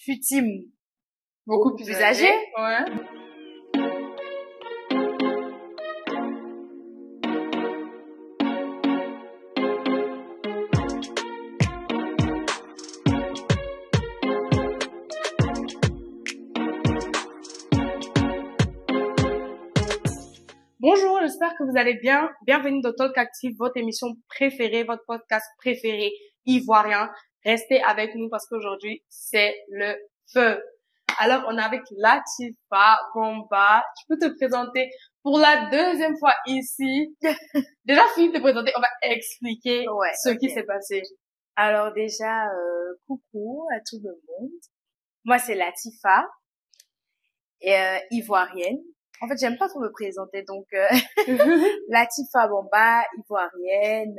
suis team Beaucoup plus âgée. Ouais. Bonjour, j'espère que vous allez bien. Bienvenue dans Talk Active, votre émission préférée, votre podcast préféré ivoirien. Restez avec nous parce qu'aujourd'hui, c'est le feu. Alors, on est avec Latifa Bomba. Tu peux te présenter pour la deuxième fois ici. Déjà, fini de te présenter, on va expliquer ce qui s'est passé. Alors déjà, coucou à tout le monde. Moi, c'est Latifa, ivoirienne. En fait, j'aime pas trop me présenter, donc Latifa Bomba, ivoirienne,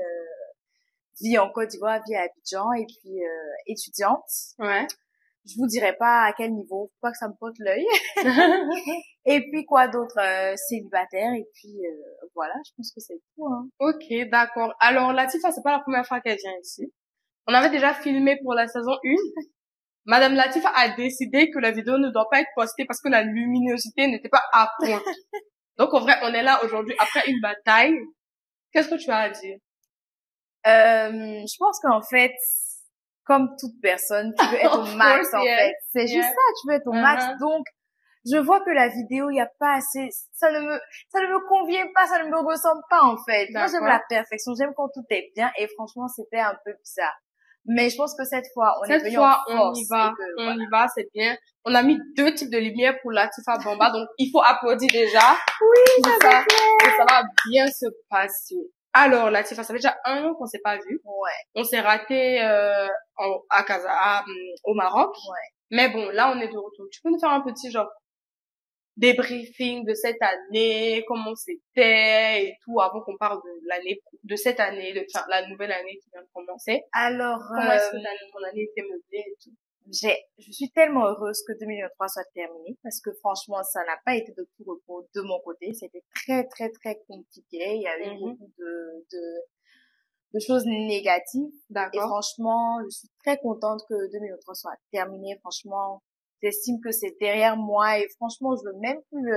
vie en Côte d'Ivoire, vie à Abidjan, et puis étudiante. Ouais. Je vous dirai pas à quel niveau, faut pas que ça me pointe l'œil. Et puis quoi d'autre, célibataire, et puis voilà, je pense que c'est tout. Hein. Ok, d'accord. Alors, Latifa, c'est pas la première fois qu'elle vient ici. On avait déjà filmé pour la saison 1. Madame Latifa a décidé que la vidéo ne doit pas être postée parce que la luminosité n'était pas à point. Donc, en vrai, on est là aujourd'hui après une bataille. Qu'est-ce que tu as à dire? Je pense qu'en fait, comme toute personne, tu veux être au max, en fait. C'est juste ça, tu veux être au max. Donc, je vois que la vidéo, il y a pas assez, ça ne me convient pas, ça ne me ressemble pas, en fait. Moi, j'aime la perfection, j'aime quand tout est bien, et franchement, c'était un peu bizarre. Mais je pense que cette fois, on est venu en force. On y va, c'est bien. On a mis 2 types de lumière pour Latifa Bomba, donc il faut applaudir déjà. Oui, ça va bien se passer. Alors, Latifa, ça fait déjà 1 an qu'on s'est pas vu. Ouais. On s'est raté au Maroc. Ouais. Mais bon, là, on est de retour. Tu peux nous faire un petit genre débriefing de cette année, comment c'était et tout, avant qu'on parle de cette année, la nouvelle année qui vient de commencer. Alors, comment est-ce que ton année était meublée et tout? Je suis tellement heureuse que 2023 soit terminé parce que franchement, ça n'a pas été de tout repos de mon côté. C'était très, très, très compliqué. Il y a eu beaucoup de choses négatives. D'accord. Et franchement, je suis très contente que 2023 soit terminé. Franchement, j'estime que c'est derrière moi et franchement, je veux même plus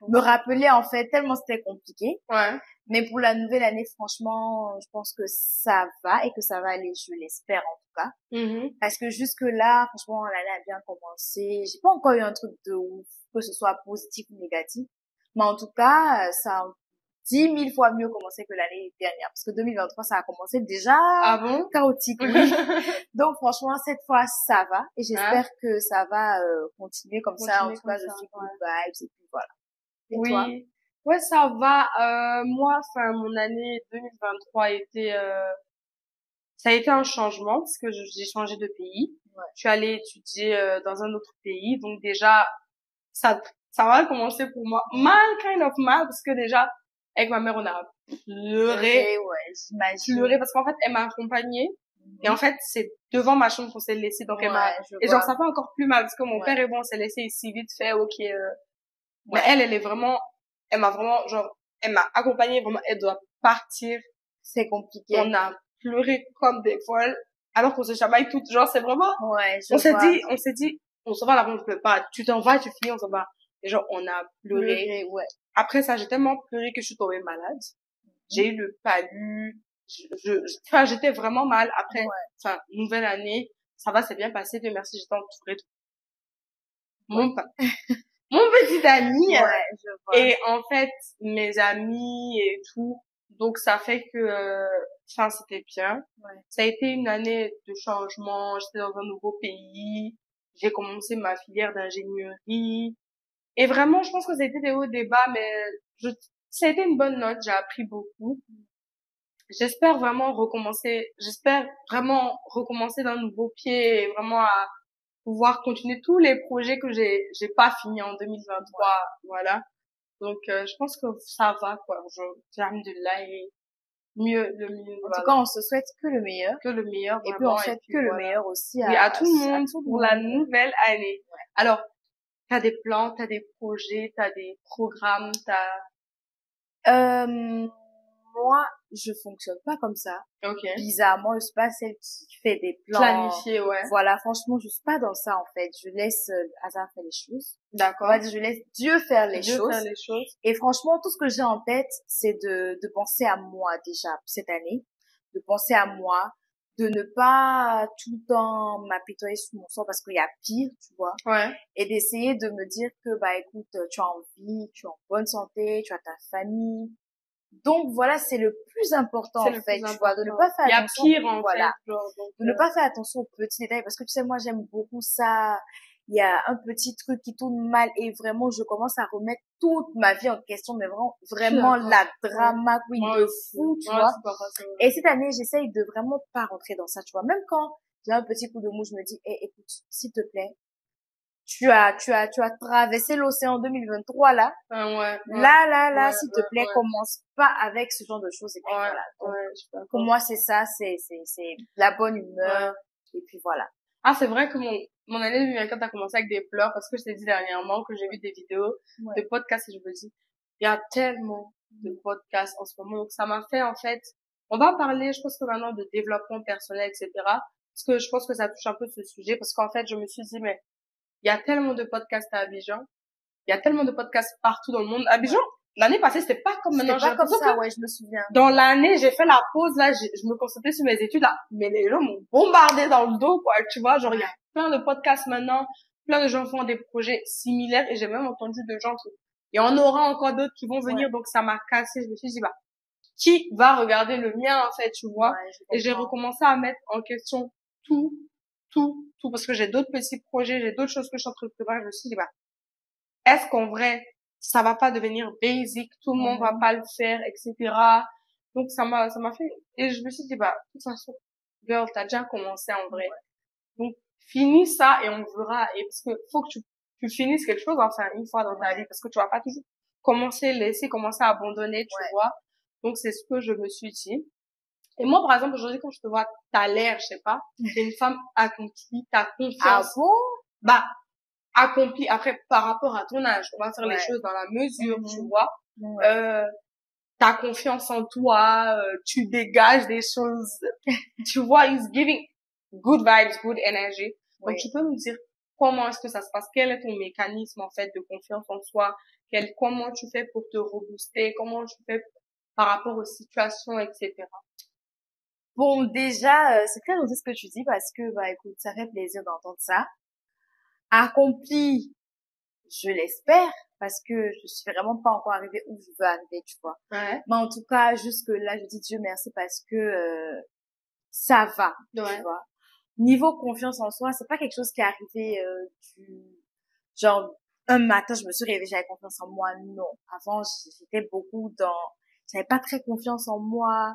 me rappeler en fait tellement c'était compliqué. Ouais. Mais pour la nouvelle année, franchement, je pense que ça va et que ça va aller, je l'espère en tout cas. Parce que jusque là, franchement, l'année a bien commencé. J'ai pas encore eu un truc de ouf, que ce soit positif ou négatif. Mais en tout cas, ça a 10 000 fois mieux commencé que l'année dernière. Parce que 2023, ça a commencé déjà chaotique. Oui. Donc franchement, cette fois, ça va. Et j'espère que ça va continuer comme ça. En tout cas, je suis good vibes et puis voilà. Et toi? Ouais, ça va. Moi, mon année 2023 ça a été un changement parce que j'ai changé de pays. Ouais. Je suis allée étudier dans un autre pays. Donc déjà, ça va commencer pour moi kind of mal, parce que déjà, avec ma mère, on a pleuré. Ouais, j'imagine. Pleuré parce qu'en fait, elle m'a accompagnée. Et en fait, c'est devant ma chambre qu'on s'est laissé. Donc et genre, ça fait encore plus mal parce que mon père et moi, on s'est laissé ici vite fait, mais elle est vraiment, elle m'a accompagnée vraiment, elle doit partir. C'est compliqué. On a pleuré comme des folles, alors qu'on se chamaille toutes, genre, c'est vraiment, on s'est dit, on s'en va là-bas, on ne pleure pas. Tu t'en vas, tu finis, on s'en va. Et genre, on a pleuré. Ouais. Après ça, j'ai tellement pleuré que je suis tombée malade. J'ai eu le palu. J'étais vraiment mal. Après, nouvelle année, ça va, c'est bien passé. Dieu merci, j'étais entourée de mon petit ami. Je vois. Et en fait, mes amis et tout. Donc, ça fait que, c'était bien. Ouais. Ça a été une année de changement. J'étais dans un nouveau pays. J'ai commencé ma filière d'ingénierie. Et vraiment, je pense que ça a été des hauts et des bas, mais ça a été une bonne note. J'ai appris beaucoup. J'espère vraiment recommencer d'un nouveau pied et vraiment à pouvoir continuer tous les projets que j'ai pas fini en 2023. Voilà. Donc, je pense que ça va, quoi. Alhamdoulilah, et le mieux. En tout cas, on se souhaite que le meilleur. Que le meilleur, et puis on souhaite que le meilleur aussi à tout le monde pour la nouvelle année. Ouais. Alors, t'as des plans, t'as des projets, t'as des programmes, moi, je fonctionne pas comme ça. Ok. Bizarrement, je suis pas celle qui fait des plans. Planifié, ouais. Voilà, franchement, je suis pas dans ça, en fait. Je laisse le hasard faire les choses. D'accord. On va dire, je laisse Dieu faire les Dieu choses. faire les choses. Et franchement, tout ce que j'ai en tête, c'est de penser à moi, déjà, cette année. De penser à moi. De ne pas tout le temps m'apitoyer sur mon sort parce qu'il y a pire, tu vois. Ouais. Et d'essayer de me dire que, bah, écoute, tu as envie, tu es en bonne santé, tu as ta famille. Donc, voilà, c'est le plus important, en fait, tu vois. De ne pas faire attention. Il y a pire, en voilà. fait. Genre, donc, de ne pas faire attention aux petits détails parce que tu sais, moi, j'aime beaucoup ça. Il y a un petit truc qui tourne mal et vraiment, je commence à remettre toute ma vie en question, mais vraiment la drama queen de fou, tu vois. Et cette année, j'essaye de vraiment pas rentrer dans ça, tu vois. Même quand j'ai un petit coup de mou, je me dis, écoute, s'il te plaît, tu as traversé l'océan 2023, là. Là, s'il te plaît, commence pas avec ce genre de choses. Et puis voilà. Donc, pour moi, c'est ça, c'est la bonne humeur. Et puis voilà. Ah, c'est vrai que mon année 2024 a commencé avec des pleurs parce que je t'ai dit dernièrement que j'ai vu des vidéos de podcasts et je me dis, il y a tellement de podcasts en ce moment. Donc, ça m'a fait, en fait, on va parler, je pense que maintenant, de développement personnel, etc. Parce que je pense que ça touche un peu ce sujet parce qu'en fait, je me suis dit, mais il y a tellement de podcasts à Abidjan. Il y a tellement de podcasts partout dans le monde. Abidjan, l'année passée, c'était pas comme maintenant. C'était pas comme ça, ouais, je me souviens. Dans l'année, j'ai fait la pause, là, je me concentrais sur mes études, là. Mais les gens m'ont bombardé dans le dos, quoi, tu vois. Genre, il y a plein de podcasts maintenant. Plein de gens font des projets similaires et j'ai même entendu de gens il y en aura encore d'autres qui vont venir. Donc, ça m'a cassé. Je me suis dit, bah, qui va regarder le mien, en fait, tu vois. Et j'ai recommencé à mettre en question tout, parce que j'ai d'autres petits projets, j'ai d'autres choses que je suis en train de préparer. Je me suis dit, bah, est-ce qu'en vrai, ça va pas devenir basic, tout le monde va pas le faire, etc. Donc, ça m'a fait, et je me suis dit, bah, de toute façon, girl, t'as déjà commencé en vrai. Donc, finis ça et on verra. Et parce que faut que tu finisses quelque chose, enfin, une fois dans ta vie, parce que tu vas pas toujours commencer à abandonner, tu vois. Donc, c'est ce que je me suis dit. Et moi, par exemple, aujourd'hui, quand je te vois, t'as l'air, je sais pas, t'es une femme accomplie, t'as confiance. Ah bon? Bah, accomplie. Après, par rapport à ton âge, on va faire les choses dans la mesure, tu vois. T'as confiance en toi, tu dégages des choses. Tu vois, it's giving good vibes, good energy. Donc, tu peux me dire comment est-ce que ça se passe? Quel est ton mécanisme, en fait, de confiance en soi? Comment tu fais pour te rebooster? Comment tu fais par rapport aux situations, etc. Bon, déjà, c'est très gentil ce que tu dis parce que, bah, écoute, ça fait plaisir d'entendre ça. Accompli, je l'espère, parce que je suis vraiment pas encore arrivée où je veux arriver, tu vois. Ouais. Mais en tout cas, jusque là, je dis Dieu merci parce que ça va, tu vois. Niveau confiance en soi, c'est pas quelque chose qui est arrivé genre un matin, je me suis réveillée, j'avais confiance en moi. Non, avant, j'étais beaucoup j'avais pas très confiance en moi.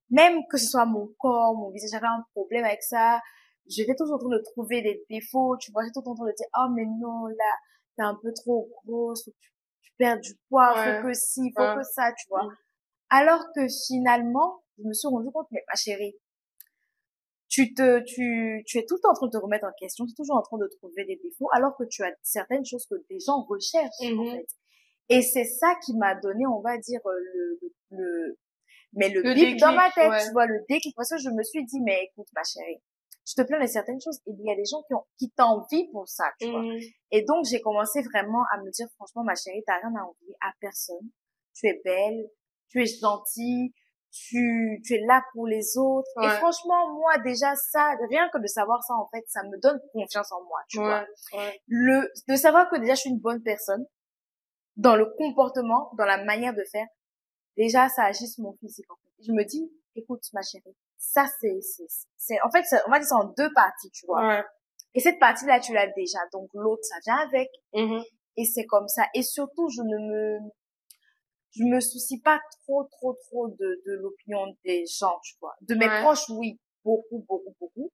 Même que ce soit mon corps, mon visage, j'avais un problème avec ça. J'étais toujours en train de trouver des défauts, tu vois, j'étais toujours en train de dire, oh, mais non, là, t'es un peu trop grosse, faut que tu perds du poids, faut que ci, faut que ça, tu vois. Alors que finalement, je me suis rendu compte, mais ma chérie, tu es tout le temps en train de te remettre en question, tu es toujours en train de trouver des défauts, alors que tu as certaines choses que des gens recherchent, en fait. Et c'est ça qui m'a donné, on va dire, le bip déclic, dans ma tête, tu vois, le déclic. Parce que je me suis dit, mais écoute, ma chérie, je te plains de certaines choses. Il y a des gens qui t'envient pour ça, tu vois. Et donc, j'ai commencé vraiment à me dire, franchement, ma chérie, t'as rien à envier à personne. Tu es belle, tu es gentille, tu es là pour les autres. Et franchement, moi, déjà, ça, rien que de savoir ça, en fait, ça me donne confiance en moi, tu vois. De savoir que déjà, je suis une bonne personne dans le comportement, dans la manière de faire. Déjà, ça agit sur mon physique, en fait. Je me dis, écoute, ma chérie, ça, en fait, on va dire c'est en deux parties, tu vois. Et cette partie-là, tu l'as déjà. Donc, l'autre, ça vient avec. Et c'est comme ça. Et surtout, je me soucie pas trop de l'opinion des gens, tu vois. De mes proches, oui. Beaucoup.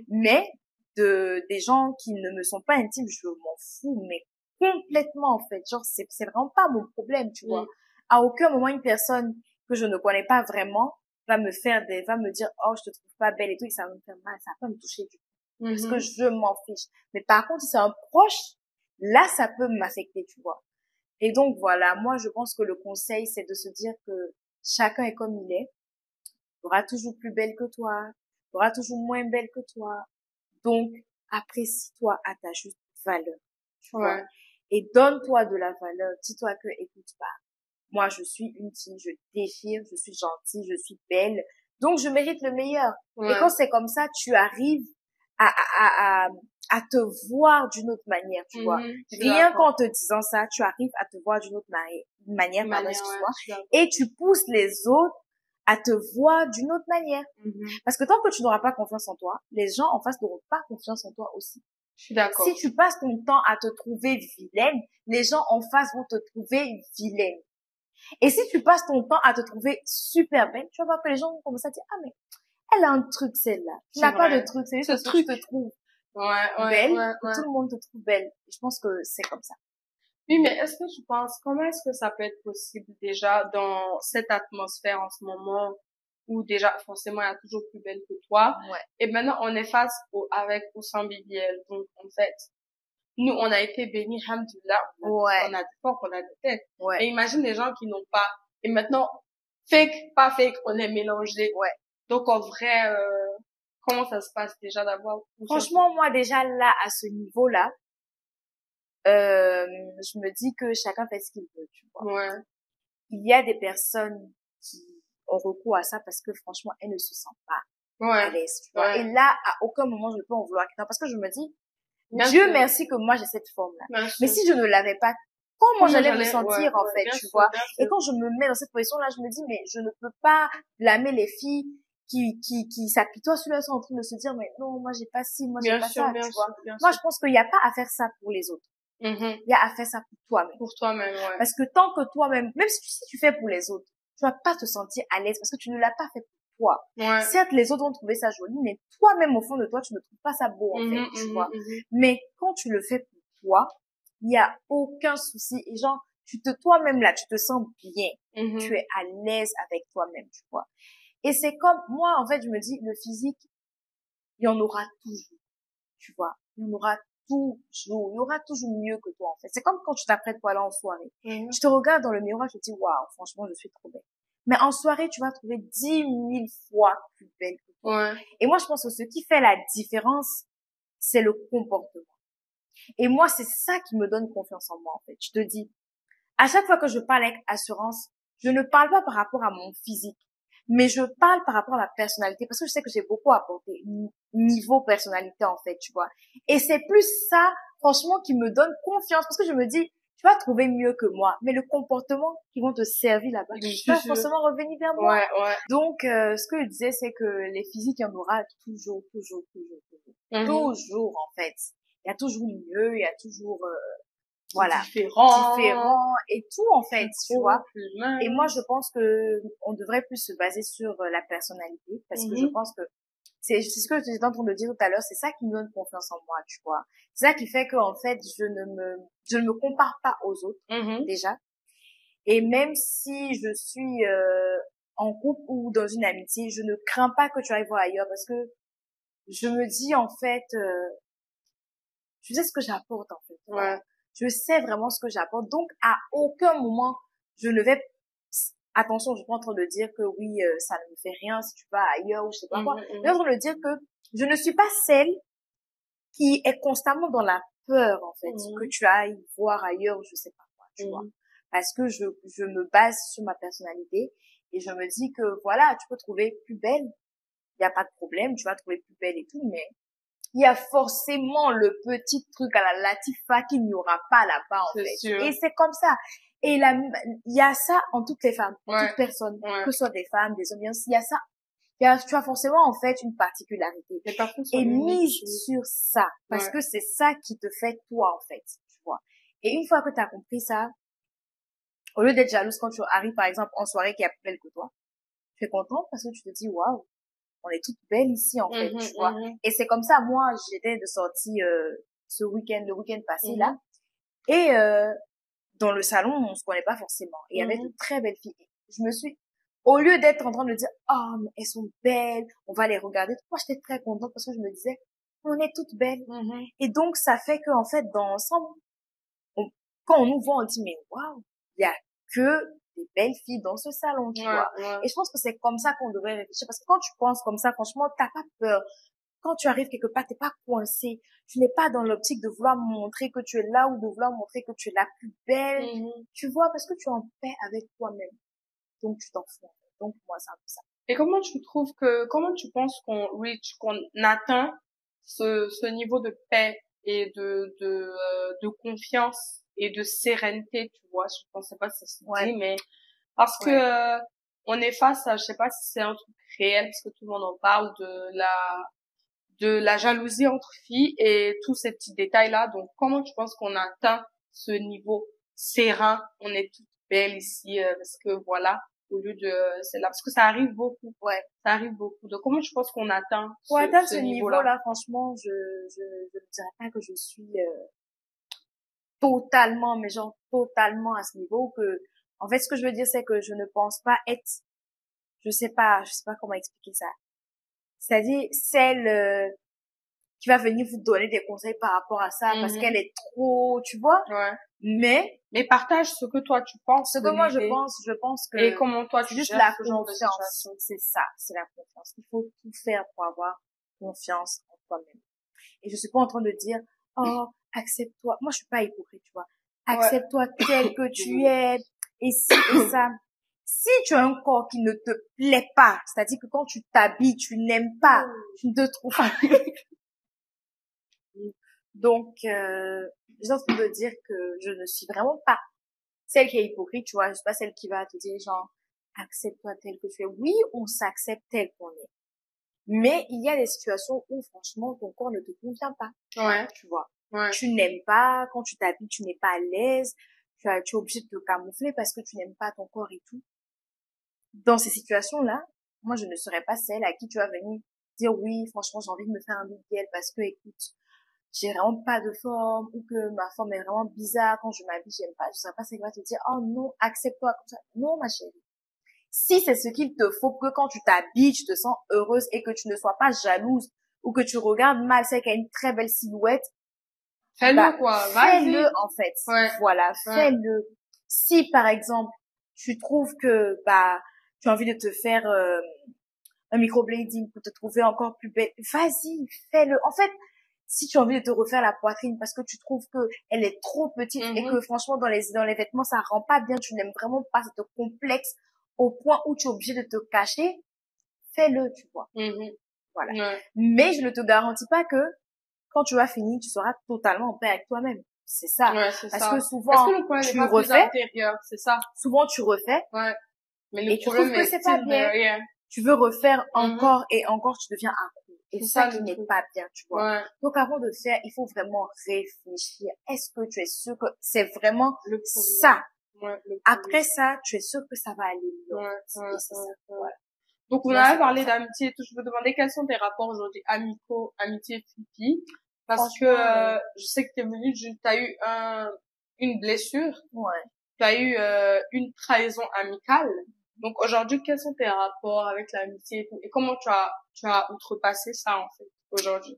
Mais des gens qui ne me sont pas intimes, je m'en fous, mais complètement, en fait. Genre, c'est vraiment pas mon problème, tu vois. À aucun moment, une personne que je ne connais pas vraiment va me dire, oh, je te trouve pas belle et tout, et ça va me faire mal, ça va pas me toucher du tout. Parce que je m'en fiche. Mais par contre, si c'est un proche, là, ça peut m'affecter, tu vois. Et donc, voilà, moi, je pense que le conseil, c'est de se dire que chacun est comme il est. Il y aura toujours plus belle que toi. Il y aura toujours moins belle que toi. Donc, apprécie-toi à ta juste valeur. Tu vois. Et donne-toi de la valeur. Dis-toi que, écoute pas, moi, je suis une fille, je déchire, je suis gentille, je suis belle. Donc, je mérite le meilleur. Et quand c'est comme ça, tu arrives à te voir d'une autre manière, tu vois. Rien qu'en te disant ça, tu arrives à te voir d'une autre manière, pardon, excuse-moi. Et tu pousses les autres à te voir d'une autre manière. Parce que tant que tu n'auras pas confiance en toi, les gens en face n'auront pas confiance en toi aussi. Je suis d'accord. Si tu passes ton temps à te trouver vilaine, les gens en face vont te trouver vilaine. Et si tu passes ton temps à te trouver super belle, tu vas voir que les gens vont commencer à dire, ah, mais elle a un truc, celle-là. Tu n'as pas de truc, c'est juste que tu te trouves belle, tout le monde te trouve belle. Et je pense que c'est comme ça. Oui, mais est-ce que tu penses, comment est-ce que ça peut être possible déjà dans cette atmosphère en ce moment où déjà forcément il y a toujours plus belle que toi, et maintenant on est face avec ou sans BBL. Donc en fait, nous on a été bénis, alhamdoulilah, on a des forces, on a des têtes. Et imagine les gens qui n'ont pas. Et maintenant, fake, pas fake, on est mélangés. Donc en vrai, comment ça se passe déjà d'abord? Franchement, moi déjà là, à ce niveau-là, je me dis que chacun fait ce qu'il veut, tu vois. Il y a des personnes qui ont recours à ça parce que franchement, elles ne se sentent pas à l'aise, tu vois. Et là, à aucun moment, je ne peux en vouloir quelqu'un parce que je me dis, Dieu merci que moi j'ai cette forme-là. Mais si je ne l'avais pas, comment j'allais me sentir en fait, tu vois. Et quand je me mets dans cette position-là, je me dis, mais je ne peux pas blâmer les filles qui s'apitoient sur elles sont en train de se dire, mais non, moi j'ai pas ci, moi j'ai pas ça, tu vois. Moi, je pense qu'il n'y a pas à faire ça pour les autres. Il y a à faire ça pour toi-même. Pour toi-même, Parce que tant que toi-même, même si tu fais pour les autres, tu vas pas te sentir à l'aise parce que tu ne l'as pas fait pour toi. Certes, les autres vont trouver ça joli, mais toi-même, au fond de toi, tu ne trouves pas ça beau, en fait, tu vois. Mais quand tu le fais pour toi, il y a aucun souci. Et genre, toi-même là, tu te sens bien. Tu es à l'aise avec toi-même, tu vois. Et c'est comme, moi, en fait, je me dis, le physique, il y en aura toujours, tu vois. Il y en aura toujours, il y aura toujours mieux que toi, en fait. C'est comme quand tu t'apprêtes pour aller en soirée. Tu te regardes dans le miroir, tu te dis, waouh, franchement, je suis trop belle. Mais en soirée, tu vas trouver 10 000 fois plus belle que toi. Et moi, je pense que ce qui fait la différence, c'est le comportement. Et moi, c'est ça qui me donne confiance en moi, en fait. Je te dis, à chaque fois que je parle avec assurance, je ne parle pas par rapport à mon physique, mais je parle par rapport à la personnalité, parce que je sais que j'ai beaucoup apporté niveau personnalité, en fait, tu vois. Et c'est plus ça, franchement, qui me donne confiance, parce que je me dis, tu vas trouver mieux que moi, mais le comportement qui vont te servir là-bas, tu vas forcément revenir vers moi. Donc, ce que je disais, c'est que les physiques, il y en aura toujours. Toujours, en fait. Il y a toujours mieux, il y a toujours, différent et tout, en fait, tu vois. Et moi, je pense que on devrait plus se baser sur la personnalité, parce que je pense que c'est ce que j'étais en train de dire tout à l'heure, c'est ça qui me donne confiance en moi, tu vois. C'est ça qui fait que, en fait, je ne me compare pas aux autres, déjà. Et même si je suis, en couple ou dans une amitié, je ne crains pas que tu ailles voir ailleurs, parce que je me dis, en fait, je sais ce que j'apporte, en fait. Je sais vraiment ce que j'apporte. Donc, à aucun moment, je ne vais, attention, je suis pas en train de dire que oui, ça ne me fait rien si tu vas ailleurs ou je sais pas quoi. Je suis en train de dire que je ne suis pas celle qui est constamment dans la peur, en fait, que tu ailles voir ailleurs ou je sais pas quoi, tu vois. Parce que je me base sur ma personnalité et je me dis que voilà, tu peux trouver plus belle. Il y a pas de problème, tu vas trouver plus belle et tout, mais il y a forcément le petit truc à la Latifa qu'il n'y aura pas là-bas, en fait. Sûr. Et c'est comme ça. Et il y a ça en toutes les femmes, en toutes personnes, que ce soit des femmes, des hommes, il y a ça. Tu as forcément, en fait, une particularité. Et mise sur ça. Parce que c'est ça qui te fait toi, en fait, tu vois. Et une fois que tu as compris ça, au lieu d'être jalouse quand tu arrives, par exemple, en soirée qui est plus belle que toi, tu es contente parce que tu te dis, waouh, on est toutes belles ici, en fait, tu vois. Et c'est comme ça, moi, j'étais de sortie, le week-end passé, là. Et, dans le salon, on se connaît pas forcément. Et il y avait de très belles filles. Je me suis, au lieu d'être en train de dire, oh, mais elles sont belles, on va les regarder. Moi, j'étais très contente parce que je me disais, on est toutes belles. Et donc, ça fait que, en fait, dans l'ensemble, quand on nous voit, on dit, mais waouh, il y a que des belles filles dans ce salon, tu vois. Ouais. Et je pense que c'est comme ça qu'on devrait réfléchir. Parce que quand tu penses comme ça, franchement, t'as pas peur. Quand tu arrives quelque part, t'es pas coincé. Tu n'es pas dans l'optique de vouloir montrer que tu es là ou de vouloir montrer que tu es la plus belle. Tu vois, parce que tu es en paix avec toi-même. Donc, tu t'en fous. Donc, moi, c'est un peu ça. Et comment tu penses qu'on atteint ce niveau de paix et de confiance et de sérénité, tu vois? Je pensais pas que ça se dit, mais parce que, on est face à, je sais pas si c'est un truc réel, parce que tout le monde en parle, de la jalousie entre filles et tous ces petits détails-là. Donc, comment tu penses qu'on atteint ce niveau serein? On est toutes belles ici, parce que voilà, au lieu de, c'est là, parce que ça arrive beaucoup. Ouais. Ça arrive beaucoup. Donc, comment tu penses qu'on atteint pour atteindre ce niveau-là? niveau-là, franchement, je ne dirais pas que je suis, totalement, mais genre totalement à ce niveau que, en fait, ce que je veux dire, c'est que je ne pense pas être, je sais pas comment expliquer ça. C'est-à-dire, celle, qui va venir vous donner des conseils par rapport à ça, parce qu'elle est trop, tu vois. Ouais. Mais partage ce que toi tu penses. Ce que moi je pense que. Et comment toi tu juste gères la ce genre de confiance. situation. C'est ça, c'est la confiance. Il faut tout faire pour avoir confiance en toi-même. Et je suis pas en train de dire, oh, accepte-toi. Moi, je suis pas hypocrite, tu vois. Accepte-toi tel que tu es. Et si, et ça. Si tu as un corps qui ne te plaît pas, c'est-à-dire que quand tu t'habilles, tu n'aimes pas, tu ne te trouves pas. Donc, j'ai envie de dire que je ne suis vraiment pas celle qui est hypocrite, tu vois. Je suis pas celle qui va te dire, genre, accepte-toi tel que tu es. Oui, on s'accepte tel qu'on est. Mais il y a des situations où, franchement, ton corps ne te convient pas. Ouais. Tu vois. Ouais. Tu n'aimes pas, quand tu t'habilles, tu n'es pas à l'aise. Tu es obligé de te camoufler parce que tu n'aimes pas ton corps et tout. Dans ces situations-là, moi, je ne serais pas celle à qui tu vas venir dire, oui, franchement, j'ai envie de me faire un BBL parce que, écoute, j'ai vraiment pas de forme, ou que ma forme est vraiment bizarre, quand je m'habille, j'aime pas. Je serais pas celle qui va te dire, oh non, accepte-toi comme ça. Non, ma chérie. Si c'est ce qu'il te faut, que quand tu t'habilles, tu te sens heureuse et que tu ne sois pas jalouse, ou que tu regardes mal celle qui a une très belle silhouette, fais-le, quoi. Fais-le, en fait. Ouais. Voilà, fais-le. Si, par exemple, tu trouves que, tu as envie de te faire, un microblading pour te trouver encore plus belle, vas-y, fais-le. En fait, si tu as envie de te refaire la poitrine parce que tu trouves que elle est trop petite et que franchement dans les vêtements ça rend pas bien, tu n'aimes vraiment pas, ça te complexe au point où tu es obligé de te cacher, fais-le, tu vois. Voilà. Ouais. Mais je ne te garantis pas que quand tu vas finir, tu seras totalement en paix avec toi-même. C'est ça. Ouais, c'est parce ça. que souvent parce que le problème tu n'est pas refais, plus intérieur, c'est ça. souvent tu refais. Ouais. Mais le et tu problème trouves que c'est pas bien. derrière. Tu veux refaire encore et encore, tu deviens accro. Et ça qui n'est pas bien, tu vois. Ouais. Donc, avant de faire, il faut vraiment réfléchir. Est-ce que tu es sûr que c'est vraiment ça? Ouais, après ça, tu es sûr que ça va aller mieux. Ouais. Voilà. Donc, on avait parlé d'amitié et tout. Je veux demander quels sont tes rapports aujourd'hui amicaux, amitié, fifi. Parce que, je sais que t'es venu, t'as eu une blessure. Ouais. T'as eu, une trahison amicale. Donc aujourd'hui, quels sont tes rapports avec l'amitié et tout? Et comment tu as outrepassé ça, en fait, aujourd'hui?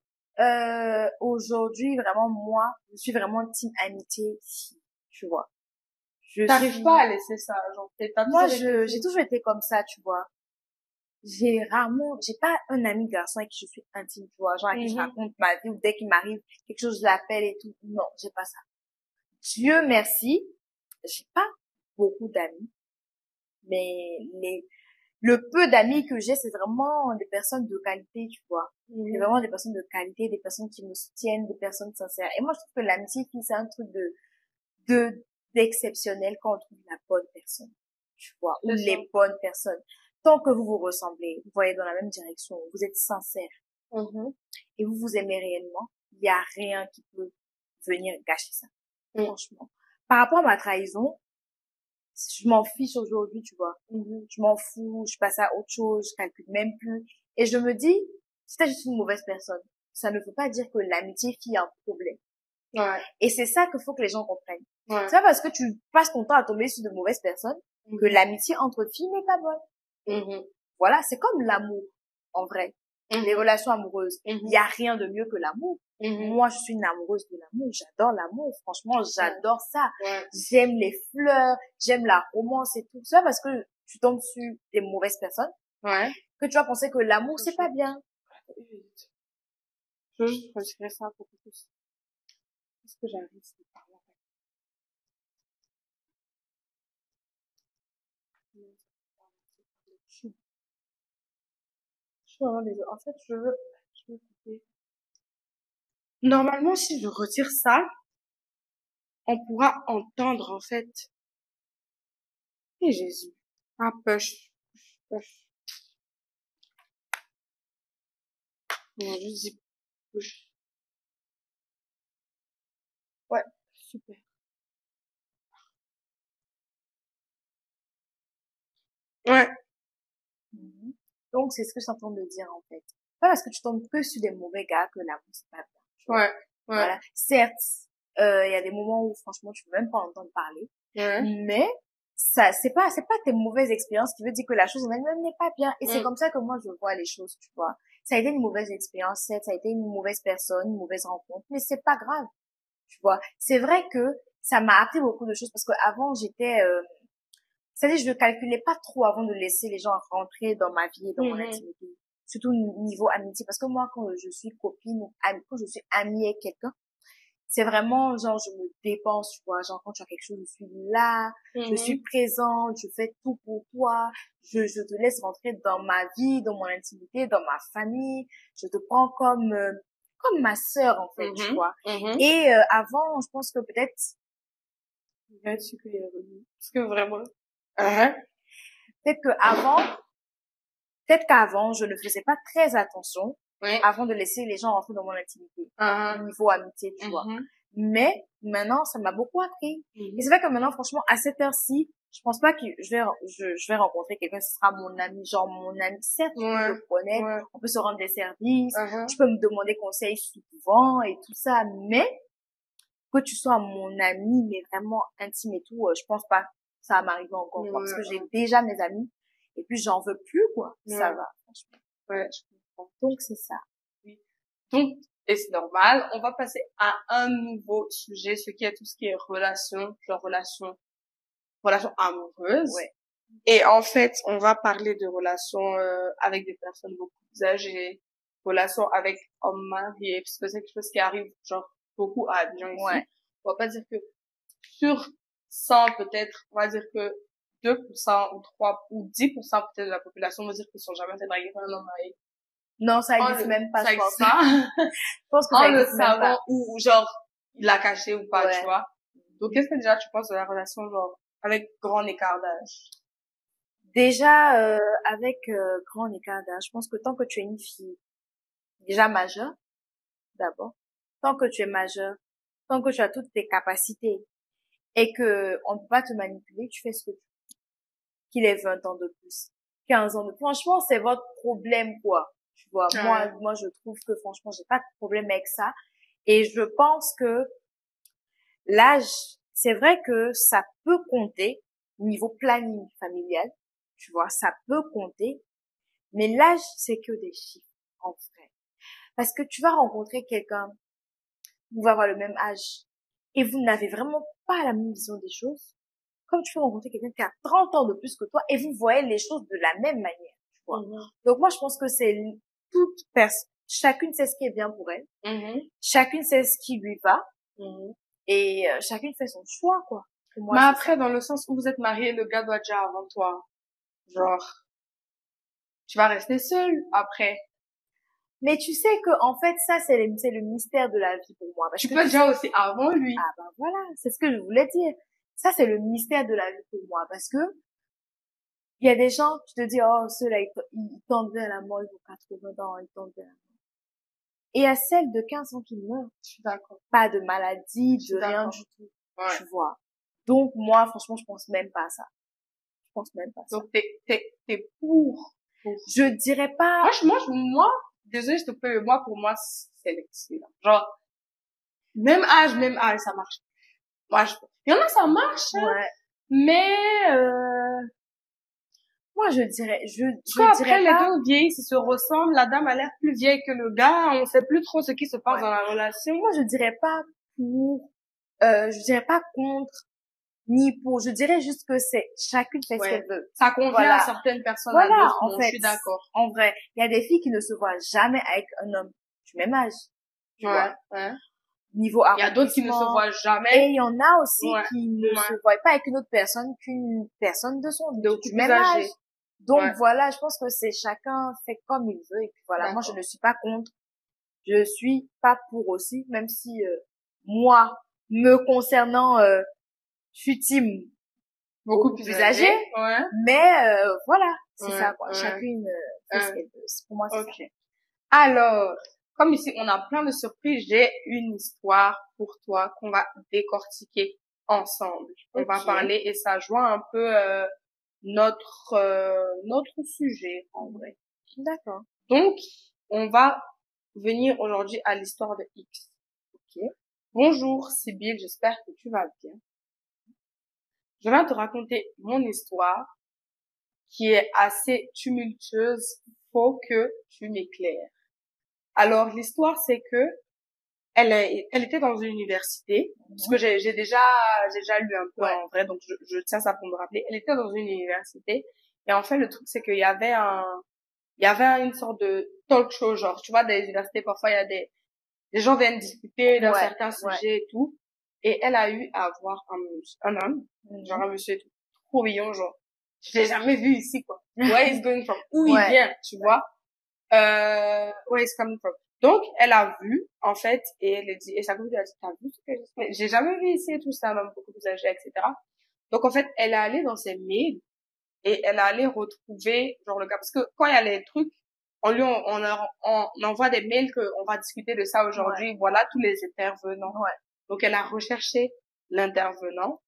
Aujourd'hui, vraiment, moi, je suis vraiment team amitié, tu vois. T'arrives pas à laisser ça, genre, moi, j'ai toujours été comme ça, tu vois. J'ai pas un ami garçon avec qui je suis intime, tu vois, genre, à qui je raconte ma vie ou dès qu'il m'arrive quelque chose, je l'appelle et tout. Non, j'ai pas ça. Dieu merci, j'ai pas beaucoup d'amis. Mais le peu d'amis que j'ai, c'est vraiment des personnes de qualité, tu vois. C'est vraiment des personnes de qualité, des personnes qui me soutiennent, des personnes sincères. Et moi, je trouve que l'amitié, c'est un truc d'exceptionnel quand on trouve la bonne personne, tu vois, ou les bonnes personnes. Tant que vous vous ressemblez, vous voyez dans la même direction, vous êtes sincères, et vous vous aimez réellement, il y a rien qui peut venir gâcher ça. Franchement. Par rapport à ma trahison, je m'en fiche aujourd'hui, tu vois. Je m'en fous, je passe à autre chose, je calcule même plus. Et je me dis, si je suis une mauvaise personne, ça ne veut pas dire que l'amitié fait un problème. Ouais. Et c'est ça qu'il faut que les gens comprennent. Ouais. C'est pas parce que tu passes ton temps à tomber sur de mauvaises personnes que l'amitié entre filles n'est pas bonne. Voilà, c'est comme l'amour, en vrai. Les relations amoureuses. Il y a rien de mieux que l'amour. Moi, je suis une amoureuse de l'amour. J'adore l'amour. Franchement, j'adore ça. J'aime les fleurs. J'aime la romance et tout ça parce que tu tombes sur des mauvaises personnes. Que tu vas penser que l'amour, c'est pas bien. Je veux juste retirer ça un peu plus. Est-ce que j'arrive de parler avec? Je suis vraiment désolée. En fait, je veux couper. Normalement, si je retire ça, on pourra entendre, en fait. Et Jésus. Ah, push. On juste dit push. Ouais, super. Ouais. Donc, c'est ce que je suis en train de dire, en fait. Pas parce que tu tombes que sur des mauvais gars que l'amour, c'est pas bien. Ouais. Voilà. Certes, il y a des moments où, franchement, tu veux même pas entendre parler. Mais, ça, c'est pas tes mauvaises expériences qui veut dire que la chose en elle-même n'est pas bien. Et c'est comme ça que moi, je vois les choses, tu vois. Ça a été une mauvaise expérience, ça a été une mauvaise personne, une mauvaise rencontre, mais c'est pas grave. Tu vois. C'est vrai que ça m'a appris beaucoup de choses parce que avant, c'est-à-dire, je ne calculais pas trop avant de laisser les gens rentrer dans ma vie et dans mon intimité. Surtout niveau amitié. Parce que moi, quand je suis copine ou quand je suis amie avec quelqu'un, c'est vraiment, genre, je me dépense, tu vois. Genre, quand tu as quelque chose, je suis là, je suis présente, je fais tout pour toi. Je te laisse rentrer dans ma vie, dans mon intimité, dans ma famille. Je te prends comme ma sœur, en fait, tu vois. Et avant, je pense que peut-être... Parce que vraiment... Peut-être qu'avant, je ne faisais pas très attention avant de laisser les gens rentrer dans mon intimité. Au niveau amitié, tu vois. Mais maintenant, ça m'a beaucoup appris. Et c'est vrai que maintenant, franchement, à cette heure-ci, je pense pas que je vais rencontrer quelqu'un, ce sera mon ami, genre mon ami. Certes, je le connais, on peut se rendre des services, tu peux me demander conseil souvent et tout ça, mais que tu sois mon ami, mais vraiment intime et tout, je pense pas que ça va m'arriver encore, quoi, parce que j'ai déjà mes amis, et puis j'en veux plus, quoi. Ça va, franchement. Ouais, je comprends. Donc, c'est ça. Oui. Donc, et c'est normal, on va passer à un nouveau sujet, ce qui est tout ce qui est relation amoureuses. Et en fait, on va parler de relations avec des personnes beaucoup plus âgées, relations avec hommes mariés, parce que c'est quelque chose qui arrive genre beaucoup à Abidjan ici. On va pas dire que sur 100 peut-être, on va dire que 2% ou 3 ou 10% peut-être de la population va dire qu'ils sont jamais fait draguer par un homme marié. Non, ça existe même pas, ça je pense. Je pense que ça existe même pas. Ou genre, il l'a caché ou pas, tu vois. Donc, qu'est-ce que déjà tu penses de la relation, genre, avec grand écart d'âge? Déjà, avec grand écart d'âge, je pense que tant que tu es une fille déjà majeure, d'abord, tant que tu es majeure, tant que tu as toutes tes capacités et que on ne peut pas te manipuler, tu fais ce que tu veux. Qu'il ait 20 ans de plus, 15 ans de plus. Franchement, c'est votre problème, quoi. Tu vois, moi, je trouve que franchement, j'ai pas de problème avec ça. Et je pense que l'âge, c'est vrai que ça peut compter niveau planning familial. Tu vois, ça peut compter. Mais l'âge, c'est que des chiffres, en vrai. Parce que tu vas rencontrer quelqu'un, vous va avoir le même âge, et vous n'avez vraiment pas la même vision des choses. Comme tu peux rencontrer quelqu'un qui a 30 ans de plus que toi, et vous voyez les choses de la même manière, tu vois. Donc moi, je pense que c'est toute personne, chacune sait ce qui est bien pour elle, chacune sait ce qui lui va, et chacune fait son choix, quoi. Moi, mais après, dans le sens où vous êtes mariés, le gars doit déjà avant toi. Genre, tu vas rester seule après. Mais tu sais que, en fait, ça, c'est le mystère de la vie pour moi. Parce tu peux déjà aussi avant lui. Ah ben voilà, c'est ce que je voulais dire. Ça, c'est le mystère de la vie pour moi. Parce que, il y a des gens, tu te dis, oh, ceux-là, ils tendent vers la mort, ils ont 80 ans, ils tendent vers la mort. Et il y a celle de 15 ans qui meurt. Je suis d'accord. Pas de maladie, de rien du tout. Tu vois. Donc, moi, franchement, je pense même pas à ça. Je pense même pas à ça. Donc, t'es pour. Je dirais pas... Moi, désolé, je te peux, pour moi, c'est l'excellent. Genre, même âge, ça marche. Moi, il y en a, ça marche, hein. Mais, Moi, je dirais après, les pas... deux vieillissent, ils se ressemblent, la dame a l'air plus vieille que le gars, on sait plus trop ce qui se passe dans la relation. Moi, je dirais pas pour, je dirais pas contre, ni pour, je dirais juste que c'est, chacune fait ce qu'elle veut. Ça convient à certaines personnes, à d'autres, en fait, je suis d'accord. En vrai, il y a des filles qui ne se voient jamais avec un homme du même âge. Tu vois. Niveau il y a d'autres qui ne se voient jamais. Et il y en a aussi qui ne se voient pas avec une autre personne qu'une personne du même âge. Donc voilà, je pense que c'est chacun fait comme il veut. Et puis voilà, moi je ne suis pas contre. Je suis pas pour aussi, même si moi, me concernant, je suis team beaucoup plus âgée. Mais voilà, c'est ça quoi. Chacune fait ce qu'elle veut. Pour moi, c'est ça. Alors, comme ici on a plein de surprises, j'ai une histoire pour toi qu'on va décortiquer ensemble. On va parler et ça joint un peu notre sujet en vrai. D'accord. Donc, on va venir aujourd'hui à l'histoire de X. Bonjour Sybille, j'espère que tu vas bien. Je vais te raconter mon histoire qui est assez tumultueuse. Faut que tu m'éclaires. Alors, l'histoire, c'est que elle était dans une université, parce que j'ai déjà lu un peu en vrai, donc je tiens ça pour me rappeler. Elle était dans une université, et en fait, le truc, c'est qu'il y avait une sorte de talk show, genre, tu vois, dans les universités, parfois, il y a des gens viennent discuter d'un certain sujet et tout, et elle a eu à voir un homme, genre un monsieur trop mignon, genre, je l'ai jamais vu ici, quoi. Where is going from? Où il vient, tu vois? Where is coming from? Donc, elle a vu, en fait, et elle a dit, et sa copine a dit, t'as vu ce que j'ai jamais vu ici et tout ça, même beaucoup plus âgé, etc. Donc, en fait, elle est allée dans ses mails, et elle est allée retrouver, genre, le gars, parce que quand il y a les trucs, on envoie des mails qu'on va discuter de ça aujourd'hui, voilà tous les intervenants. Donc, elle a recherché l'intervenant,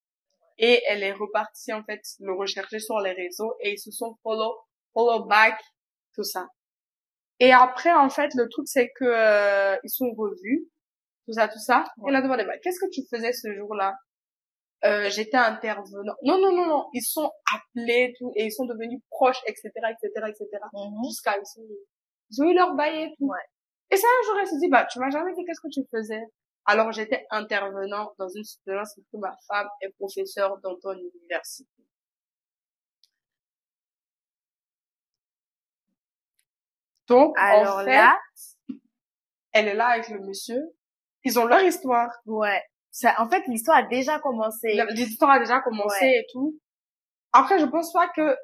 et elle est repartie, en fait, le rechercher sur les réseaux, et ils se sont follow back, tout ça. Et après, en fait, le truc, c'est que ils sont revus, tout ça. Elle a demandé, qu'est-ce que tu faisais ce jour-là? J'étais intervenant. Non. Ils sont appelés, tout, et ils sont devenus proches, etc. Jusqu'à ils ont eu leur bail et tout. Et ça, un jour, elle s'est dit, tu m'as jamais dit qu'est-ce que tu faisais? Alors, j'étais intervenant dans une soutenance parce que ma femme est professeure dans ton université. Donc, alors en fait, là, elle est là avec le monsieur. Ils ont leur histoire. Ça, en fait, l'histoire a déjà commencé. L'histoire a déjà commencé et tout. Après, je pense pas que,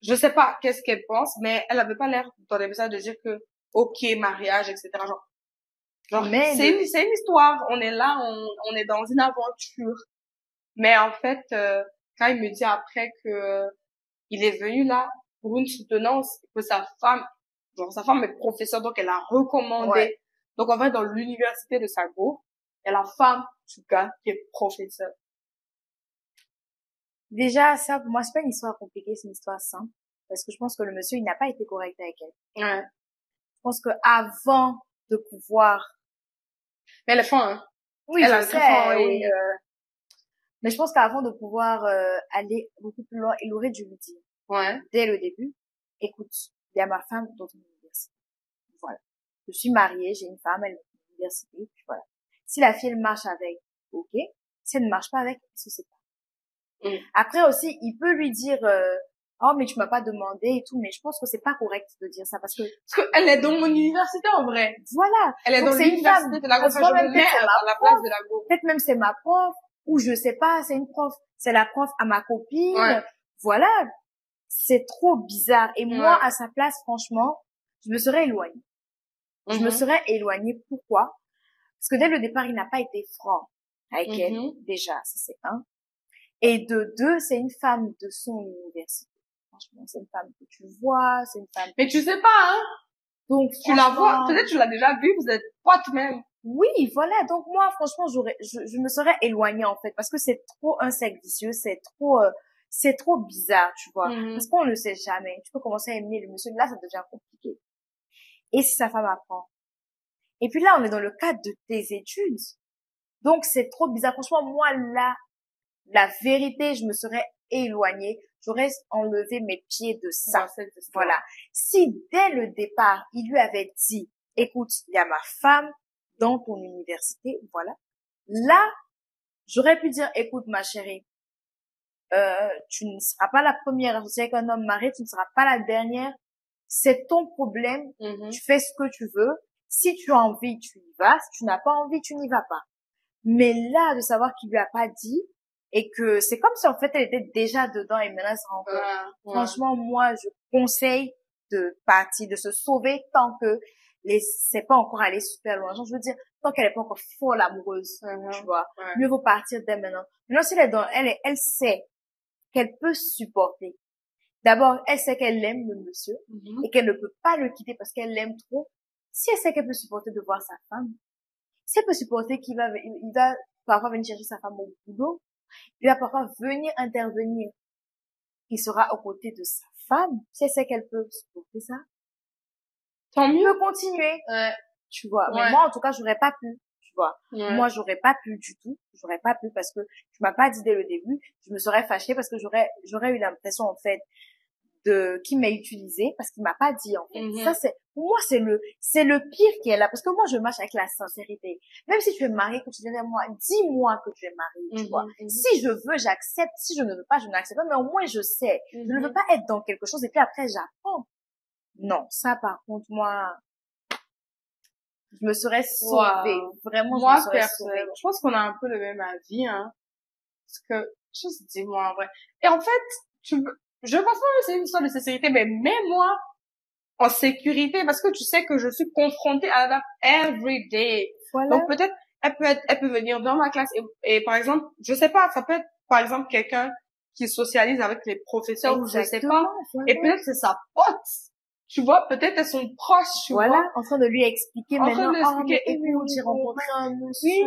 je sais pas qu'est-ce qu'elle pense, mais elle avait pas l'air dans les messages de dire que, ok, mariage, etc. Genre, c'est une histoire. On est là, on est dans une aventure. Mais en fait, quand il me dit après que, il est venu là pour une soutenance, que sa femme est professeure, donc elle a recommandé. Donc, en fait, dans l'université de Sago, il y a la femme du gars qui est professeure. Déjà, ça, pour moi, c'est pas une histoire compliquée, c'est une histoire simple. Parce que je pense que le monsieur, il n'a pas été correct avec elle. Je pense que avant de pouvoir... Mais elle est fin, hein. Oui, elle je sais. Mais je pense qu'avant de pouvoir aller beaucoup plus loin, il aurait dû lui dire. Dès le début, écoute, il y a ma femme dans ton université. Voilà. Je suis mariée, j'ai une femme, elle est dans ton université, puis voilà. Si la fille, elle marche avec, ok. Si elle ne marche pas avec, elle se sépare. Après aussi, il peut lui dire, oh, mais tu m'as pas demandé et tout, mais je pense que c'est pas correct de dire ça parce que elle est dans mon université en vrai. Voilà. Elle est dans l'université de la Go. Je me mets à la place de la Go. Peut-être même c'est ma prof, ou je sais pas, c'est une prof, c'est la prof à ma copine. Voilà. C'est trop bizarre. Et moi, à sa place, franchement, je me serais éloignée. Je me serais éloignée. Pourquoi? Parce que dès le départ, il n'a pas été franc avec elle. Déjà, ça c'est un. Et de deux, c'est une femme de son université. Franchement, c'est une femme que tu vois, c'est une femme... Mais tu sais pas, hein? Donc, tu la vois, peut-être tu l'as déjà vue, vous êtes potes même. Oui, voilà. Donc moi, franchement, je me serais éloignée, en fait, parce que c'est trop un cercle vicieux, c'est trop bizarre, tu vois. Parce qu'on ne sait jamais. Tu peux commencer à aimer le monsieur, là, ça devient compliqué. Et si sa femme apprend? Et puis là, on est dans le cadre de tes études. Donc, c'est trop bizarre. Franchement, moi, là, la vérité, je me serais éloignée, j'aurais enlevé mes pieds de ça. Voilà. Si dès le départ, il lui avait dit, écoute, il y a ma femme dans ton université, voilà. Là, j'aurais pu dire, écoute, ma chérie, tu ne seras pas la première associée avec un homme marié, tu ne seras pas la dernière. C'est ton problème. Tu fais ce que tu veux. Si tu as envie, tu y vas. Si tu n'as pas envie, tu n'y vas pas. Mais là, de savoir qu'il lui a pas dit et que c'est comme si en fait elle était déjà dedans et maintenant elle se rend compte. Franchement, moi, je conseille de partir, de se sauver tant que c'est pas encore allé super loin. Genre, je veux dire, tant qu'elle est pas encore folle amoureuse, tu vois. Mieux vaut partir dès maintenant. Maintenant, si elle est dans, elle sait qu'elle peut supporter. D'abord, elle sait qu'elle aime le monsieur et qu'elle ne peut pas le quitter parce qu'elle l'aime trop. Si elle sait qu'elle peut supporter de voir sa femme, si elle peut supporter il va parfois venir chercher sa femme au boulot, il va parfois venir intervenir. Il sera aux côtés de sa femme. Si elle sait qu'elle peut supporter ça, tant mieux. Elle peut continuer. Tu vois. Mais moi, en tout cas, j'aurais pas pu. Tu vois. Moi, j'aurais pas pu du tout. J'aurais pas pu parce que tu m'as pas dit dès le début. Je me serais fâchée parce que j'aurais eu l'impression, en fait, qu'il m'a utilisé parce qu'il m'a pas dit, en fait. Ça, pour moi, c'est le pire qui est là. Parce que moi, je marche avec la sincérité. Même si tu es marié, que tu viens vers moi, dis-moi que tu es marié, tu vois. Si je veux, j'accepte. Si je ne veux pas, je n'accepte pas. Mais au moins, je sais. Je ne veux pas être dans quelque chose et puis après, j'apprends. Non, ça, par contre, moi, je me serais sauvée. Vraiment, moi, je me serais sauvée. Je pense qu'on a un peu le même avis, hein. Parce que, juste dis-moi en vrai. Et en fait, je pense pas que c'est une histoire de sincérité, mais mets-moi en sécurité parce que tu sais que je suis confrontée à la every day. Voilà. Donc peut-être, elle peut venir dans ma classe et par exemple, je sais pas, ça peut être, par exemple, quelqu'un qui socialise avec les professeurs ou je sais pas. Voilà. Et peut-être c'est sa pote. Tu vois, peut-être elles sont proches, tu vois. En train de lui expliquer maintenant. Écoute, j'ai rencontré un monsieur.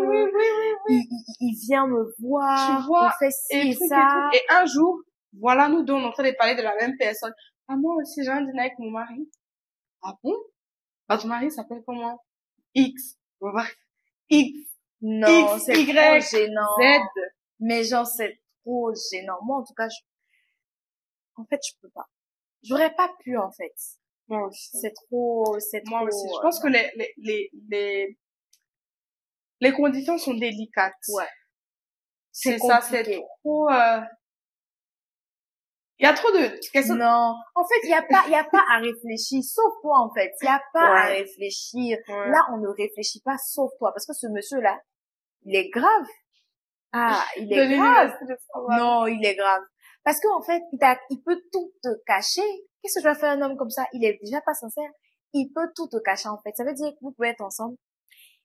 Oui. Il vient me voir. Tu vois. On fait ci et ça. Et un jour, voilà nous deux, on est en train de parler de la même personne. Ah, moi aussi, j'ai un dîner avec mon mari. Ah bon? Ah, ton mari s'appelle comment? X. X. Non, X, c'est Y, trop gênant. Z. Mais genre, c'est trop gênant. Moi, en tout cas, en fait, je peux pas. J'aurais pas pu, en fait. Moi aussi. C'est trop. Moi aussi. Je pense que les conditions sont délicates. Ouais. C'est ça, c'est trop, il y a trop de questions. Non. En fait, il y a pas à réfléchir, sauf toi, en fait. Il y a pas à réfléchir. Là, on ne réfléchit pas, sauf toi. Parce que ce monsieur-là, il est grave. Ah, il est grave. Non, il est grave. Parce qu'en fait, il peut tout te cacher. Qu'est-ce que je vais faire un homme comme ça? Il est déjà pas sincère. Il peut tout te cacher, en fait. Ça veut dire que vous pouvez être ensemble.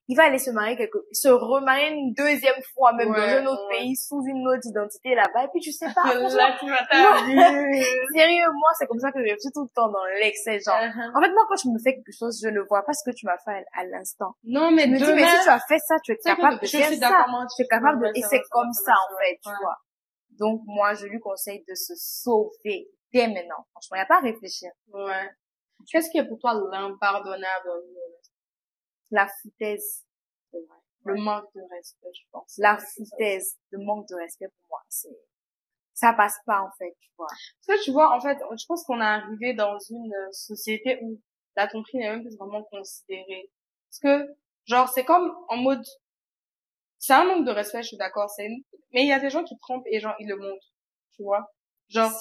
Il va aller se remarier une deuxième fois, même dans un autre pays, sous une autre identité là-bas. Et puis, tu sais pas. Là, tu vas t'amuser. Sérieux, moi, c'est comme ça que je suis tout le temps dans l'excès, genre. En fait, moi, quand tu me fais quelque chose, je ne vois pas ce que tu m'as fait à l'instant. Non, mais je me dis, mais si tu as fait ça, tu es capable de faire ça. Tu es capable de, et c'est comme ça, en fait, tu vois. Donc, moi, je lui conseille de se sauver dès maintenant. Franchement, il n'y a pas à réfléchir. Ouais. Qu'est-ce qui est pour toi l'impardonnable? La foutaise. Le manque de respect, je pense. La foutaise, le manque de respect pour moi, ça passe pas, en fait, tu vois. Parce que tu vois, en fait, je pense qu'on est arrivé dans une société où la tromperie n'est même plus vraiment considérée. Parce que, genre, c'est comme en mode, c'est un manque de respect, je suis d'accord, mais il y a des gens qui trompent et genre, ils le montrent, tu vois. Genre,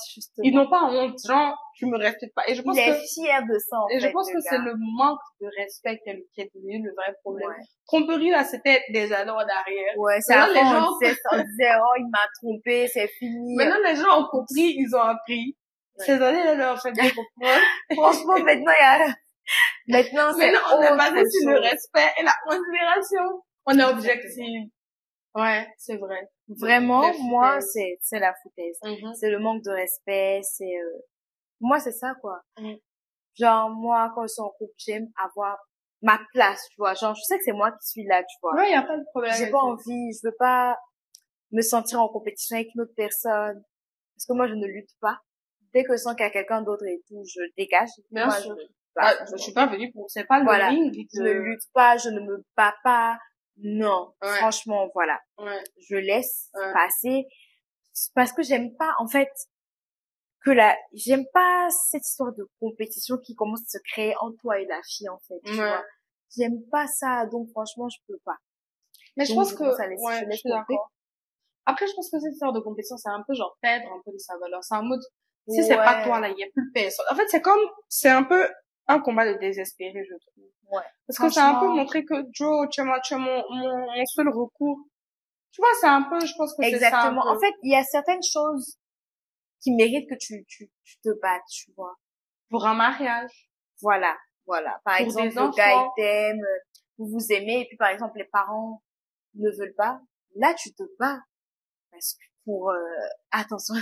ils n'ont pas honte, genre, tu me respectes pas. Et je pense il est fier de ça, en fait. Et je pense que c'est le manque de respect qui est devenu le vrai problème. Tromperie, là, c'était des années en arrière. Ouais, c'est avant, on disait, oh, il m'a trompé, c'est fini. Maintenant, les gens ont compris, ils ont appris. Ces années-là, leur fait bien comprendre. Franchement, maintenant, on est basé sur le respect et la considération. On est objectif. Ouais, c'est vrai. Vraiment, moi, c'est la foutaise. C'est le manque de respect, moi, c'est ça, quoi. Genre, moi, quand je suis en couple, j'aime avoir ma place, tu vois. Genre, je sais que c'est moi qui suis là, tu vois. Ouais, y a pas de problème. J'ai pas envie, je veux pas me sentir en compétition avec une autre personne. Parce que moi, je ne lutte pas. Dès que je sens qu'il y a quelqu'un d'autre et tout, je dégage. Bien sûr. Je suis pas venue c'est pas le ring. Je ne lutte pas, je ne me bats pas. Non. Franchement, voilà. Je laisse passer. parce que j'aime pas, en fait, j'aime pas cette histoire de compétition qui commence à se créer entre toi et la fille, en fait, tu vois. J'aime pas ça, donc franchement, je peux pas. Mais donc, je pense que, je suis d'accord. Après, je pense que cette histoire de compétition, c'est un peu genre perdre un peu de sa valeur. C'est en mode, si c'est pas toi, là, il y a plus personne. En fait, c'est un peu un combat de désespéré, je trouve. Ouais. Parce que ça a un peu montré que Joe, tu es mon seul recours. Tu vois, c'est un peu, je pense que c'est ça. Exactement. En fait, il y a certaines choses qui méritent que tu te battes, tu vois. Pour un mariage. Voilà. Par exemple, le gars, il t'aime, vous vous aimez, et puis par exemple, les parents ne veulent pas. Là, tu te bats. Parce que attention.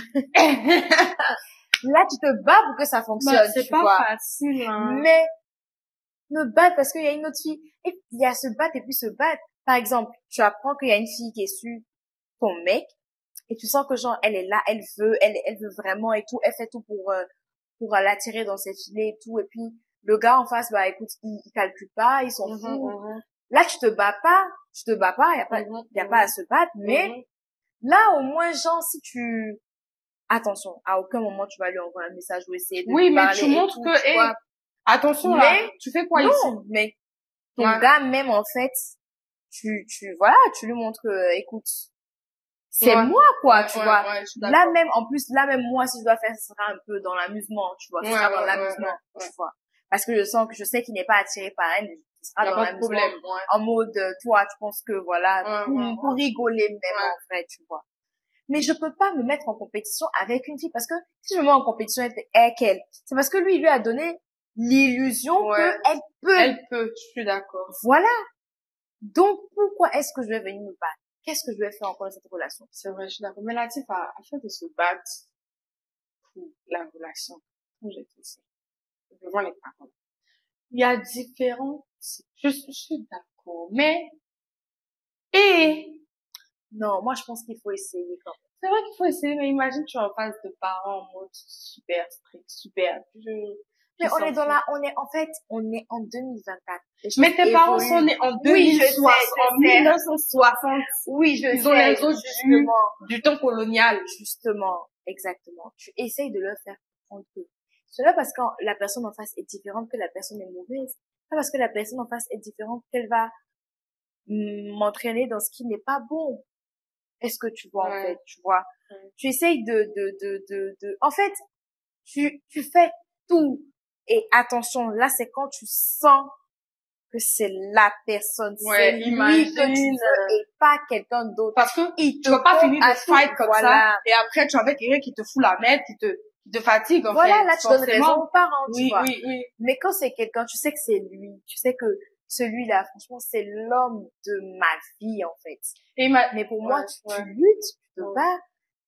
Là, tu te bats pour que ça fonctionne, c'est pas facile, hein. Mais, me battre parce qu'il y a une autre fille. Et il y a se battre et puis se battre. Par exemple, tu apprends qu'il y a une fille qui est sur ton mec, et tu sens que genre, elle est là, elle veut vraiment et tout, elle fait tout pour l'attirer dans ses filets et tout, et puis, le gars en face, bah, écoute, il calcule pas, ils sont fous. Là, tu te bats pas, il y a pas à se battre, mais, là, au moins, genre, si tu, attention, à aucun moment tu vas lui envoyer un message ou essayer de lui parler. Oui, mais tu montres que, attention, là, tu fais quoi ici? Non, mais, ton gars, même, en fait, tu lui montres que, écoute, c'est moi, quoi, tu vois. Là même, en plus, moi, si je dois faire, ce sera un peu dans l'amusement, tu vois. Ce sera dans l'amusement, tu vois. Parce que je sais qu'il n'est pas attiré par elle, ce sera dans l'amusement. En mode, toi, tu penses que, voilà, pour rigoler même, en fait, tu vois. Mais je peux pas me mettre en compétition avec une fille parce que si je me mets en compétition avec elle, c'est parce que lui a donné l'illusion qu'elle peut. Elle peut, je suis d'accord. Voilà. Donc, pourquoi est-ce que je vais venir me battre? Qu'est-ce que je vais faire encore dans cette relation? C'est vrai, je suis d'accord. Mais Latif, afin de se battre pour la relation, comme j'ai dit ça, devant les parents, il y a différents types. Je suis d'accord. Mais, non, moi, je pense qu'il faut essayer quand même. C'est vrai qu'il faut essayer, mais imagine, tu es en face de parents en mode super strict, super mais on est on est en 2024. Mais tes parents sont nés en 2060, en 1960. Oui, Ils ont les autres du temps colonial. Justement, exactement. Tu essayes de leur faire comprendre que cela parce que la personne en face est différente que la personne est mauvaise. Pas parce que la personne en face est différente qu'elle va m'entraîner dans ce qui n'est pas bon. Est-ce que tu vois, en fait, tu vois? Tu essayes en fait, tu fais tout. Et attention, là, c'est quand tu sens que c'est la personne, c'est lui que tu veux et pas quelqu'un d'autre. Parce que tu vas pas finir de fight comme ça. Et après, tu as avec quelqu'un qui te fout la merde, qui te fatigue, en fait. Voilà, là, tu donnes raison aux parents, tu vois. Oui. Mais quand c'est quelqu'un, tu sais que c'est lui. Tu sais que celui-là, franchement, c'est l'homme de ma vie, en fait. Mais pour moi, tu luttes, tu te bats,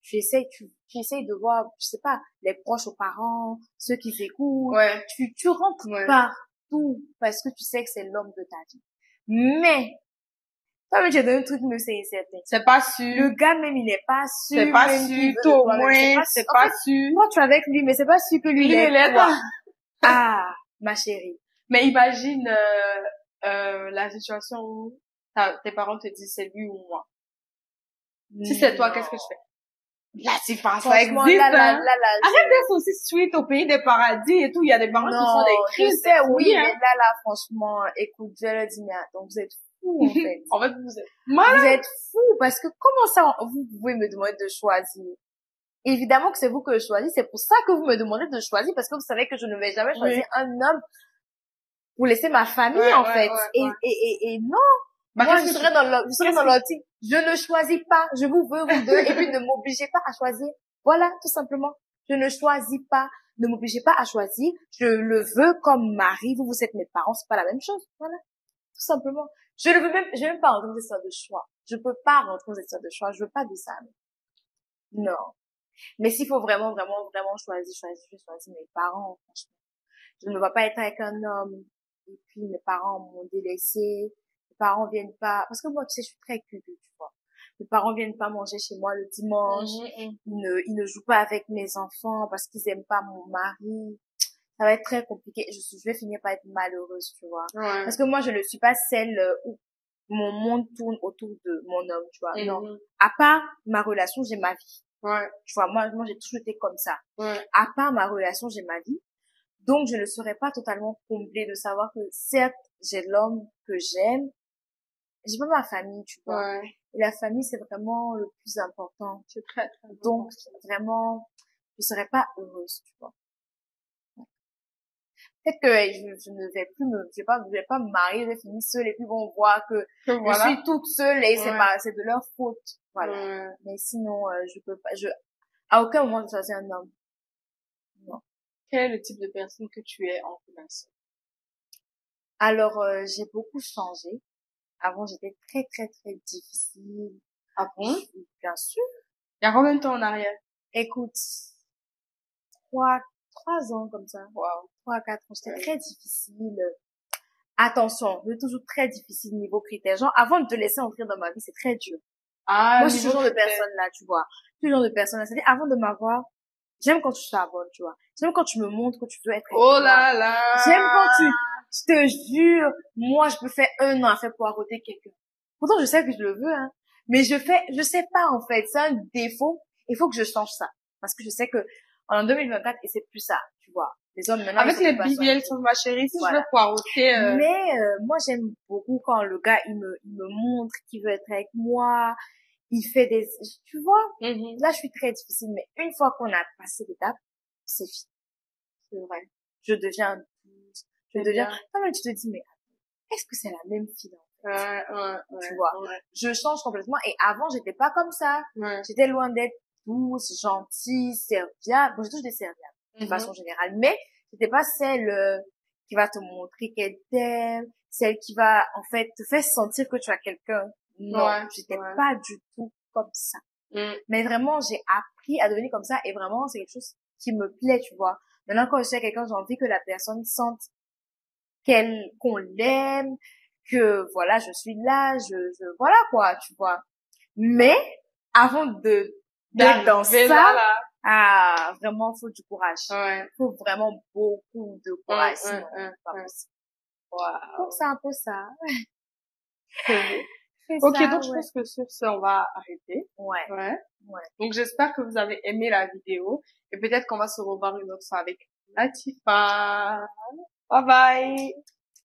tu essayes de voir, je sais pas, les proches aux parents, ceux qui t'écoutent. Tu rentres partout parce que tu sais que c'est l'homme de ta vie. Mais, toi, j'ai donné un truc, mais c'est incertain. C'est pas sûr. Le gars, même, il n'est pas sûr. C'est pas sûr, toi, au moins, c'est pas sûr. Toi, tu es avec lui, mais c'est pas sûr que lui, il est toi. Ah, ma chérie. Mais imagine, la situation où tes parents te disent c'est lui ou moi. Si c'est toi, qu'est-ce que je fais? Là, c'est pas ça existe, hein. Arrête d'être aussi sweet au pays des paradis et tout. Il y a des parents qui sont des Christ. Je sais, oui, mais là, franchement, écoute, je le dis, mais attends, vous êtes fous, en fait. En fait, vous êtes malade. Vous êtes fous, parce que comment ça, vous pouvez me demander de choisir? Évidemment que c'est vous que je choisis, c'est pour ça que vous me demandez de choisir, parce que vous savez que je ne vais jamais choisir un homme pour laisser ma famille, en fait. Et non. Moi, je serais dans l'optique, je ne choisis pas, je vous veux, vous deux, et puis ne m'obligez pas à choisir. Voilà, tout simplement. Je ne choisis pas, ne m'obligez pas à choisir, je le veux comme mari, vous êtes mes parents, c'est pas la même chose. Voilà. Tout simplement. Je veux même pas rentrer dans cette histoire de choix. Je peux pas rentrer dans cette histoire de choix, je veux pas de ça. Non. Mais s'il faut vraiment choisir, je choisis mes parents, franchement. Je ne vais pas être avec un homme, et puis mes parents m'ont délaissé. Mes parents viennent pas, parce que moi, tu sais, je suis très curieux, tu vois. Mes parents viennent pas manger chez moi le dimanche. Ils ne jouent pas avec mes enfants parce qu'ils aiment pas mon mari. Ça va être très compliqué. Je vais finir par être malheureuse, tu vois. Parce que moi, je ne suis pas celle où mon monde tourne autour de mon homme, tu vois. Non. À part ma relation, j'ai ma vie. Ouais. Tu vois, moi, j'ai toujours été comme ça. Ouais. À part ma relation, j'ai ma vie. Donc, je ne serais pas totalement comblée de savoir que, certes, j'ai l'homme que j'aime. J'ai pas ma famille, tu vois. Ouais. Et la famille, c'est vraiment le plus important. C'est très, très important. Donc, vraiment, je serais pas heureuse, tu vois. Peut-être que je ne vais plus je vais pas me marier, je vais finir seule et puis vont voir que voilà. je suis toute seule et c'est de leur faute. Voilà. Ouais. Mais sinon, je peux pas, à aucun moment je choisis un homme. Non. Quel est le type de personne que tu es en relation? Alors, j'ai beaucoup changé. Avant, j'étais très, très, très difficile. Ah bon? Bien sûr. Il y a combien de temps en arrière? Écoute, 3 ans comme ça. Wow. 3 à 4 ans. J'étais très difficile. Attention, c'est toujours très difficile niveau critères. Genre, avant de te laisser entrer dans ma vie, c'est très dur. Ah, moi, je suis ce genre de personne là, tu vois. Ce genre de personne là. C'est-à-dire, avant de m'avoir, j'aime quand tu charbonnes, tu vois. J'aime quand tu me montres que tu veux être avec oh moi. là là. J'aime quand je te jure, moi, je peux faire 1 an à faire poireauter quelqu'un. Pourtant, je sais que je le veux, hein. Mais je sais pas, en fait. C'est un défaut. Il faut que je change ça. Parce que je sais que, en 2024, et c'est plus ça, tu vois. Les hommes, maintenant, avec les BBL sur ma chérie, si voilà. je veux poireauter, Mais, moi, j'aime beaucoup quand le gars, il me montre qu'il veut être avec moi. Il fait tu vois. Là, je suis très difficile. Mais une fois qu'on a passé l'étape, c'est fini. C'est vrai. Je deviens douce. Non, mais tu te dis, mais est-ce que c'est la même fille, en fait? Tu vois. Je change complètement. Et avant, j'étais pas comme ça. J'étais loin d'être douce, gentille, serviable. Bon, j'ai toujours été serviable, de façon générale. Mais, c'était pas celle, qui va te montrer qu'elle t'aime, celle qui va, en fait, te faire sentir que tu as quelqu'un. Non, j'étais pas du tout comme ça. Mais vraiment, j'ai appris à devenir comme ça. Et vraiment, c'est quelque chose qui me plaît, tu vois. Maintenant, quand je suis avec quelqu'un, j'ai envie que la personne sente qu'on l'aime, que voilà, je suis là, voilà quoi, tu vois. Mais, avant d'être dans ça, vraiment, faut du courage. Faut vraiment beaucoup de courage, sinon, pas possible. Wow. Donc, c'est un peu ça. Ok, donc je pense que sur ce, on va arrêter. Ouais. Donc j'espère que vous avez aimé la vidéo et peut-être qu'on va se revoir une autre fois avec Latifa. Bye bye.